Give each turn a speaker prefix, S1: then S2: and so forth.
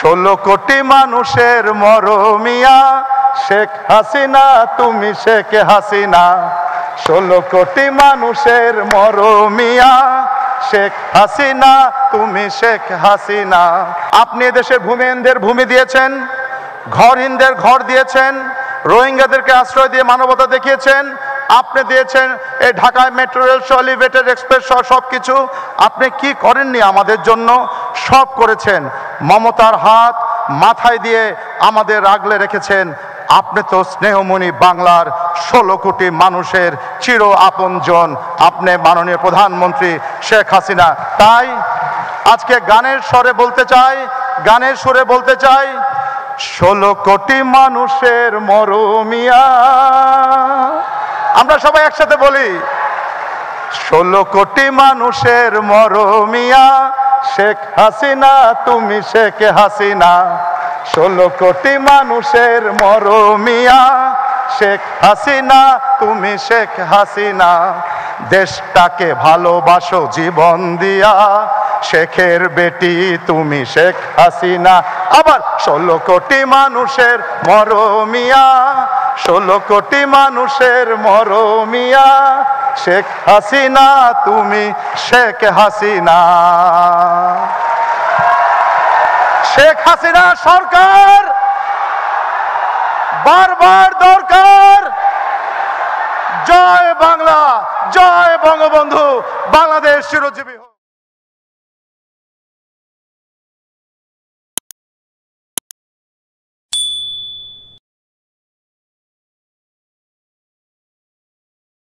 S1: 16 কোটি মানুষের মরমিয়া শেখ হাসিনা, তুমি শেখ হাসিনা। 16 কোটি মানুষের মরমিয়া শেখ হাসিনা, তুমি শেখ হাসিনা। আপনি দেশের ভূমিহীনদের ভূমি দিয়েছেন, ঘরহীনদের ঘর দিয়েছেন, রোহিঙ্গাদেরকে আশ্রয় দিয়ে মানবতা দেখিয়েছেন। আপনি দিয়েছেন এই ঢাকায় মেট্রো রেল সহ এলিভেটেড এক্সপ্রেস সহ সবকিছু। আপনি কি করেননি আমাদের জন্য? সব করেছেন। মমতার হাত মাথায় দিয়ে আমাদের আগলে রেখেছেন। আপনি তো স্নেহমণি বাংলার 16 কোটি মানুষের চির আপনজন, আপনি মাননীয় প্রধানমন্ত্রী শেখ হাসিনা। তাই আজকে গানের স্বরে বলতে চাই, গানের সুরে বলতে চাই, 16 কোটি মানুষের মরমিয়া। আমরা সবাই একসাথে বলি, 16 কোটি মানুষের মরমিয়া শেখ হাসিনা, তুমি শেখ হাসিনা। 16 কোটি মানুষের মরমিয়া শেখ হাসিনা, তুমি শেখ হাসিনা। দেশটাকে ভালোবাসো জীবন দিয়া, শেখের বেটি তুমি শেখ হাসিনা। আবার 16 কোটি মানুষের মরমিয়া, 16 কোটি মানুষের মরমিয়া শেখ হাসিনা, তুমি শেখ হাসিনা। শেখ হাসিনা সরকার বারবার দরকার। জয় বাংলা, জয় বঙ্গবন্ধু, বাংলাদেশ চিরজীবী হোক।